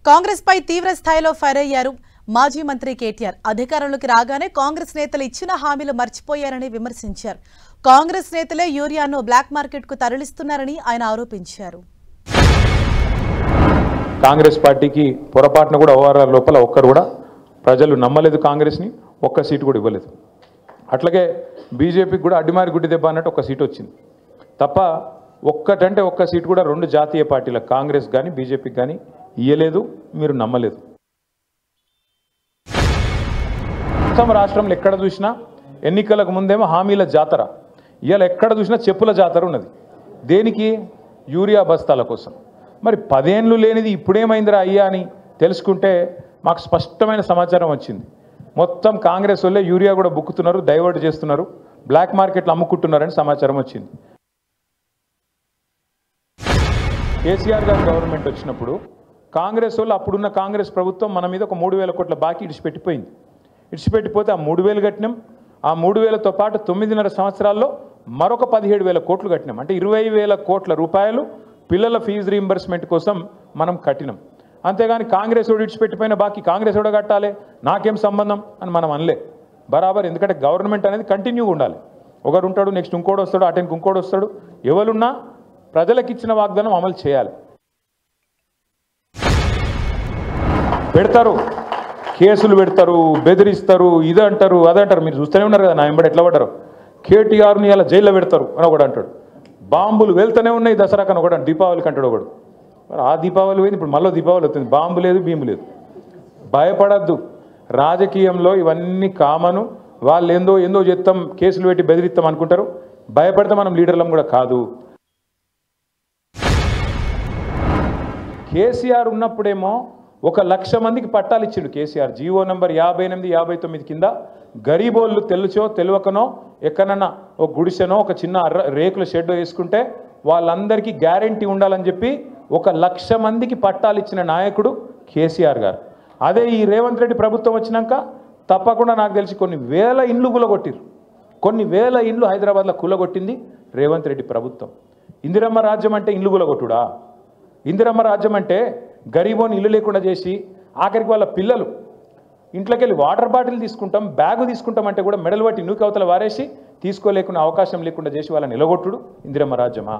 కాంగ్రెస్ పై తీవ్ర స్థాయిలో ఫైర్ అయ్యారు మాజీ మంత్రి కేటీఆర్. అధికారంలోకి రాగానే కాంగ్రెస్ నేతలు ఇచ్చిన హామీలు మర్చిపోయారని విమర్శించారు. కాంగ్రెస్ నేతలే యూరియాను బ్లాక్ మార్కెట్ కు తరలిస్తున్నారని ఆయన ఆరోపించారు. కాంగ్రెస్ పార్టీకి పొరపాటున కూడా ఓఆర్ఆర్ లోపల ఒక్కరు కూడా ప్రజలు నమ్మలేదు, కాంగ్రెస్ ని ఒక్క సీటు కూడా ఇవ్వలేదు. అట్లాగే బీజేపీకి కూడా అడ్డిమారి గుడ్డి దెబ్బ అన్నట్టు ఒక్క సీటు వచ్చింది తప్ప ఒక్కటంటే ఒక్క సీటు కూడా రెండు జాతీయ పార్టీలకు కాంగ్రెస్ కానీ బీజేపీకి కానీ ఇయ్యలేదు. మీరు నమ్మలేదు. మొత్తం రాష్ట్రంలో ఎక్కడ చూసినా ఎన్నికలకు ముందేమో హామీల జాతర, ఇవాళ ఎక్కడ చూసినా చెప్పుల జాతర ఉన్నది. దేనికి? యూరియా బస్తాల కోసం. మరి 10 ఏళ్ళు లేనిది ఇప్పుడేమైందిరా అయ్యా అని తెలుసుకుంటే మాకు స్పష్టమైన సమాచారం వచ్చింది. మొత్తం కాంగ్రెస్ వాళ్ళే యూరియా కూడా బుక్కుతున్నారు, డైవర్ట్ చేస్తున్నారు, బ్లాక్ మార్కెట్లో అమ్ముకుంటున్నారని సమాచారం వచ్చింది. కేసీఆర్ గారి గవర్నమెంట్ వచ్చినప్పుడు కాంగ్రెస్ వాళ్ళు, అప్పుడున్న కాంగ్రెస్ ప్రభుత్వం మన మీద ఒక 3,000 కోట్ల బాకీ ఇడిచిపెట్టిపోయింది. ఇడిచిపెట్టిపోతే ఆ 3,000 కట్టినాం. ఆ 3,000తో పాటు 9.5 సంవత్సరాల్లో మరొక 17,000 కోట్లు కట్టినాం. అంటే 20,000 కోట్ల రూపాయలు పిల్లల ఫీజు రీయింబర్స్మెంట్ కోసం మనం కట్టినాం. అంతేగాని కాంగ్రెస్ వాడు ఇడిచిపెట్టిపోయిన బాకీ కాంగ్రెస్ వాడు కట్టాలి, నాకేం సంబంధం అని మనం అనలే. బరాబర్. ఎందుకంటే గవర్నమెంట్ అనేది కంటిన్యూగా ఉండాలి. ఒకరు ఉంటాడు, నెక్స్ట్ ఇంకోటి వస్తాడు, అటెన్కి ఇంకోటి వస్తాడు. ఎవరున్నా ప్రజలకు ఇచ్చిన వాగ్దానం అమలు చేయాలి. పెడతారు, కేసులు పెడతారు, బెదిరిస్తారు, ఇది అంటారు, అదంటారు. మీరు చూస్తూనే ఉన్నారు కదా నా వెంబడి ఎట్లా పడ్డారు. కేటీఆర్ని ఇలా జైల్లో పెడతారు అని ఒకడు అంటాడు. బాంబులు వెళ్తూనే ఉన్నాయి దసరాకు అని ఒకడు, దీపావళికి అంటాడు ఒకడు. మరి ఆ దీపావళి పోయింది, ఇప్పుడు మళ్ళీ దీపావళి వస్తుంది. బాంబు లేదు, భీము లేదు. భయపడద్దు. రాజకీయంలో ఇవన్నీ కామను. వాళ్ళు ఏందో ఏందో చేస్తాం, కేసులు పెట్టి బెదిరిస్తాం అనుకుంటారు. భయపడితే మనం లీడర్లం కూడా కాదు. కేసీఆర్ ఉన్నప్పుడేమో 1,00,000 మందికి పట్టాలు ఇచ్చిండు కేసీఆర్. జీవో నంబర్ 58, 59 కింద గరీబోళ్ళు తెలుసో తెలియకనో ఎక్కడన్నా ఒక గుడిసెనో ఒక చిన్న రేకుల షెడ్ వేసుకుంటే వాళ్ళందరికీ గ్యారంటీ ఉండాలని చెప్పి 1,00,000 మందికి పట్టాలు ఇచ్చిన నాయకుడు కేసీఆర్ గారు. అదే ఈ రేవంత్ రెడ్డి ప్రభుత్వం వచ్చినాక తప్పకుండా నాకు తెలిసి కొన్ని వేల ఇండ్లు కూలగొట్టిరు. కొన్ని వేల ఇండ్లు హైదరాబాద్లో కూలగొట్టింది రేవంత్ రెడ్డి ప్రభుత్వం. ఇందిరమ్మ రాజ్యం అంటే ఇండ్లు కూలగొట్టుడా? ఇందిరమ్మ రాజ్యం అంటే గరీబోని ఇల్లు లేకుండా చేసి ఆఖరికి వాళ్ళ పిల్లలు ఇంట్లోకి వెళ్ళి వాటర్ బాటిల్ తీసుకుంటాం, బ్యాగు తీసుకుంటాం అంటే కూడా మెడలు పట్టి నూకి అవతల వారేసి తీసుకోలేకునే అవకాశం లేకుండా చేసి వాళ్ళని నిలగొట్టుడు ఇందిరమ్మ రాజ్యమా?